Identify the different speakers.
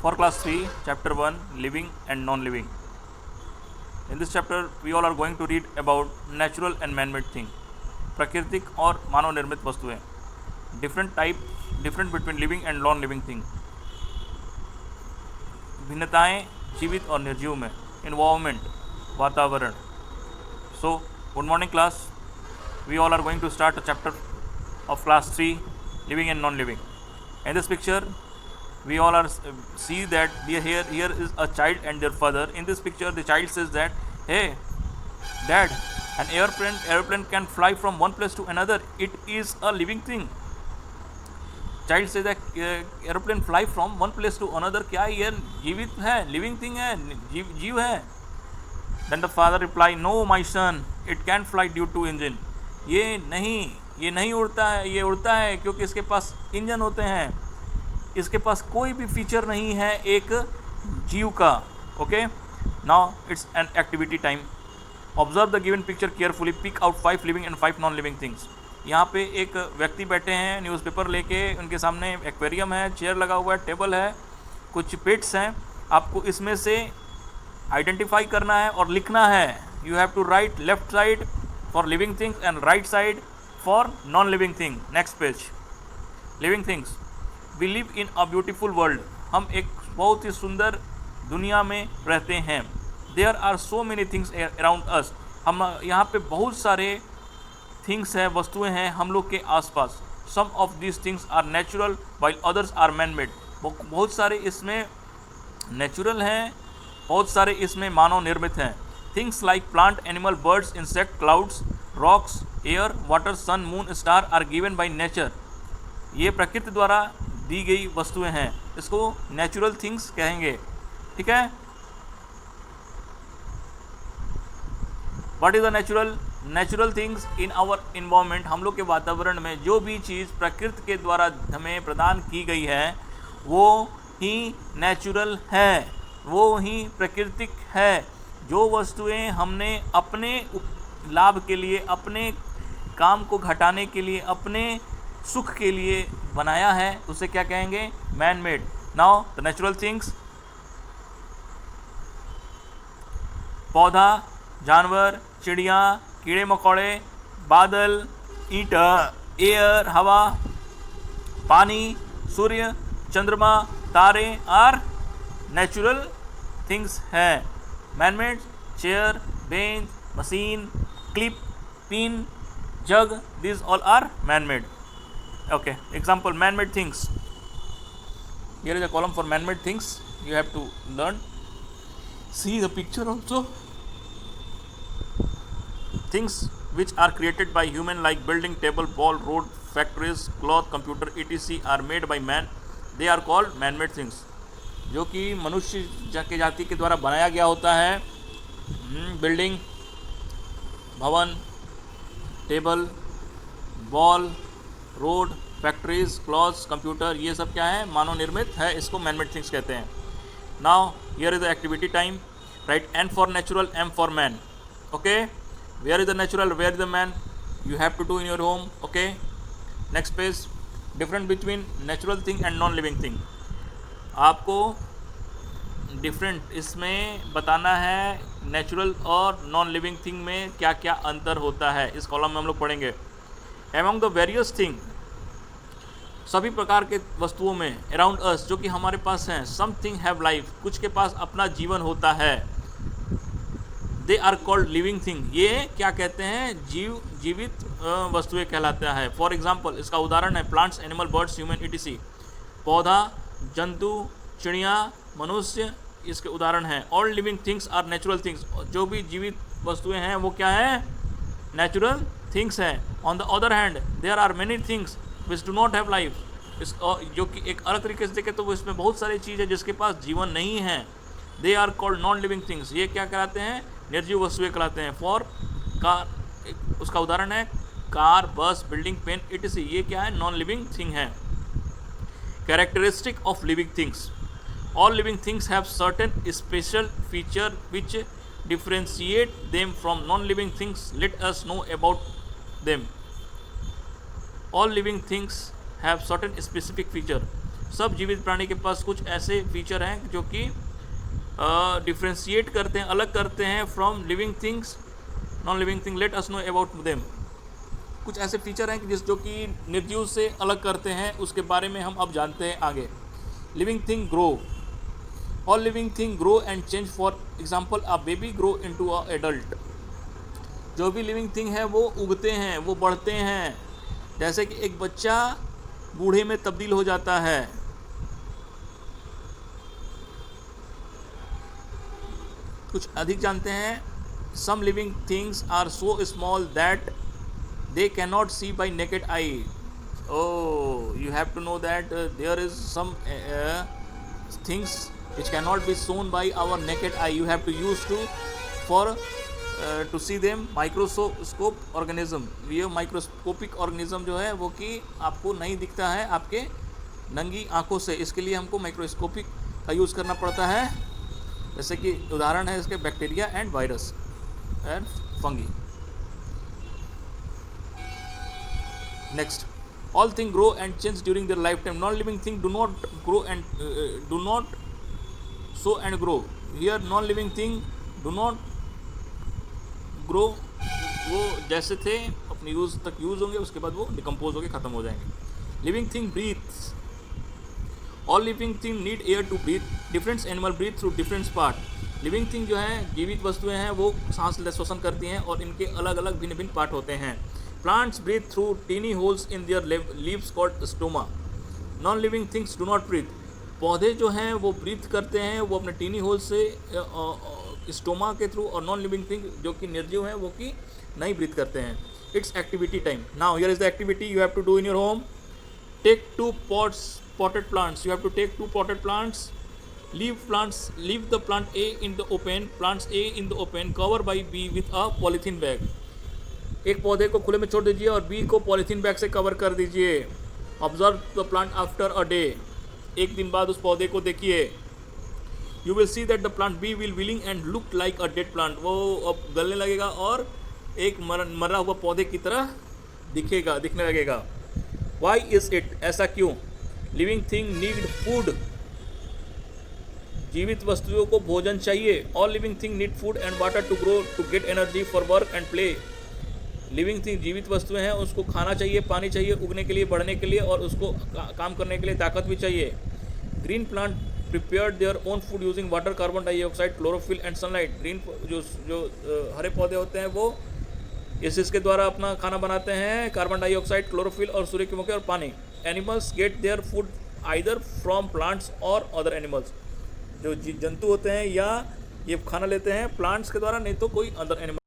Speaker 1: For class 3, chapter 1, living and non-living. In this chapter, we all are going to read about natural and man-made thing. प्राकृतिक और मानव निर्मित वस्तुएं. Different between living and non-living thing. भिन्नताएं जीवित और निर्जीव में. Environment, वातावरण. So, good morning class. We all are going to start a chapter of class 3, living and non-living. In this picture, we all are see that here is a child and their father. In this picture, the child says that, hey dad, an airplane can fly from one place to another. It is a living thing. Child says that airplane fly from one place to another. क्या ये जीवित है, living thing है, जीव है? Then the father reply, no my son, it can't fly due to engine. ये नहीं उड़ता है, ये उड़ता है क्योंकि इसके पास इंजन होते हैं. इसके पास कोई भी फीचर नहीं है एक जीव का. Okay, now it's an activity time. Observe the given picture carefully. Pick out 5 living and 5 non living things. यहाँ पे एक व्यक्ति बैठे हैं न्यूज़पेपर लेके. उनके सामने एक्वेरियम है, चेयर लगा हुआ है, टेबल है, कुछ पेट्स हैं. आपको इसमें से आइडेंटिफाई करना है और लिखना है. You have to write left side for living things and right side for non living thing. Next page. Living things. We live in a beautiful world. हम एक बहुत ही सुंदर दुनिया में रहते हैं. There are so many things around us. हम यहाँ पे बहुत सारे थिंग्स हैं, वस्तुएं हैं हम लोग के आसपास. Some of these things are natural while others are man made. बहुत सारे इसमें नेचुरल हैं, बहुत सारे इसमें मानव निर्मित हैं. Things like plant, animal, birds, insect, clouds, rocks, air, water, sun, moon, star are given by nature. ये प्रकृति द्वारा दी गई वस्तुएं हैं. इसको नेचुरल थिंग्स कहेंगे. ठीक है. What is the natural things in our environment. हम लोग के वातावरण में जो भी चीज़ प्रकृति के द्वारा हमें प्रदान की गई है वो ही नेचुरल है, वो ही प्राकृतिक है. जो वस्तुएं हमने अपने लाभ के लिए, अपने काम को घटाने के लिए, अपने सुख के लिए बनाया है उसे क्या कहेंगे? Man made. Now the natural things. पौधा, जानवर, चिड़िया, कीड़े मकोड़े, बादल, ईंटा, एयर, हवा, पानी, सूर्य, चंद्रमा, तारे आर नेचुरल थिंग्स है. Man made. Chair, bench, machine, clip, pin, jug, these all are man-made. Okay, example, man-made things. Here is a column for man-made things. You have to learn. See the picture also. Things which are created by human like building, table, ball, road, factories, cloth, computer, etc. are made by man. They are called man-made things. जो कि मनुष्य के जाति के द्वारा बनाया गया होता है. बिल्डिंग, भवन, table, ball, road, factories, clothes, computer, ये सब क्या है? मानव निर्मित है. इसको मैनमेड थिंग्स कहते हैं. Now here is the activity time. Write N for natural, M for man. Okay, where is the natural, where is the man, you have to do in your home. Okay, next page. Different between natural thing and non living thing. आपको different इसमें बताना है natural और non living thing में क्या क्या अंतर होता है. इस कॉलम में हम लोग पढ़ेंगे. एमंग द वेरियस थिंग, सभी प्रकार के वस्तुओं में, अराउंड अस, जो कि हमारे पास हैं, समथिंग हैव लाइफ, कुछ के पास अपना जीवन होता है. They are called living thing. ये क्या कहते हैं? जीवित वस्तुएं कहलाता है. फॉर एग्जाम्पल, इसका उदाहरण है plants, animal, birds, human, etc. पौधा, जंतु, चिड़िया, मनुष्य इसके उदाहरण हैं. All living things are natural things. जो भी जीवित वस्तुएं हैं वो क्या है? नेचुरल थिंग्स हैं. On the other hand there are many things which do not have life. इस जो कि एक अलग तरीके से देखें तो वो इसमें बहुत सारी चीज़ है जिसके पास जीवन नहीं है. They are called non living things. ये क्या कहलाते हैं? निर्जीव वस्तुएं कहलाते हैं. फॉर कार, उसका उदाहरण है कार, बस, बिल्डिंग, पेन, etc. ये क्या है? नॉन लिविंग थिंग है. Characteristic of living things. All living things have certain special feature which differentiate them from non-living things. Let us know about them. All living things have certain specific feature. सब जीवित प्राणी के पास कुछ ऐसे feature हैं जो कि डिफ्रेंशिएट करते हैं, अलग करते हैं from living things, non living thing. Let us know about them. कुछ ऐसे फीचर हैं कि जो कि निर्जीव से अलग करते हैं, उसके बारे में हम अब जानते हैं आगे। Living thing grow, all living thing grow and change. For example a baby grow into a adult. जो भी लिविंग थिंग है वो उगते हैं, वो बढ़ते हैं, जैसे कि एक बच्चा बूढ़े में तब्दील हो जाता है। कुछ अधिक जानते हैं। Some living things are so small that they cannot see by naked eye. Oh, you have to know that there is some things which cannot be shown by our naked eye. You have to use to see them microscope organism. ये microscopic organism जो है वो कि आपको नहीं दिखता है आपके नंगी आंखों से, इसके लिए हमको माइक्रोस्कोपिक का यूज़ करना पड़ता है। जैसे कि उदाहरण है इसके bacteria and virus and fungi. Next, all things grow and change during their lifetime. Non-living things do not grow and do not sow and grow. Here, non-living things do not grow. वो जैसे थे अपनी use तक use होंगे, उसके बाद वो decompose होकर ख़त्म हो जाएंगे। Living thing breathes, all living thing need air to breathe. Different animal breathe through different part. Living thing जो है, जीवित वस्तुएं हैं, वो सांस श्वसन करती हैं और इनके अलग अलग भिन्न भिन्न पार्ट होते हैं। Plants breathe through teeny holes in their leaves called stoma. Non-living things do not breathe. पौधे जो हैं वो ब्रीथ करते हैं, वो अपने टीनी होल से स्टोमा के थ्रू, और नॉन लिविंग थिंग जो कि निर्जीव हैं वो कि नहीं ब्रीथ करते हैं। It's activity time. Now here is the activity you have to do in your home. Take 2 potted plants. You have to take 2 potted plants. Leave the plant A in the open. Plants A in the open. Cover by B with a polythene bag. एक पौधे को खुले में छोड़ दीजिए और B को polythene bag से कवर कर दीजिए। Observe the plant after a day. एक दिन बाद उस पौधे को देखिए। You will see that the plant be will wilting and look like a dead plant. वो अब गलने लगेगा और एक मरा हुआ पौधे की तरह दिखने लगेगा। Why is it? ऐसा क्यों? Living thing need food. जीवित वस्तुओं को भोजन चाहिए। All living thing need food and water to grow to get energy for work and play. Living thing जीवित वस्तुएं हैं, उसको खाना चाहिए, पानी चाहिए उगने के लिए, बढ़ने के लिए, और उसको काम करने के लिए ताकत भी चाहिए। Green plant prepared their own food using water, carbon dioxide, chlorophyll and sunlight. Green जो हरे पौधे होते हैं वो इसके द्वारा अपना खाना बनाते हैं, कार्बन डाइऑक्साइड, क्लोरोफिल और सूर्य की मुख्य और पानी। Animals gate their food either from plants और अदर एनिमल्स। जो जंतु होते हैं या ये खाना लेते हैं प्लांट्स के द्वारा, नहीं तो कोई अदर एनिमल।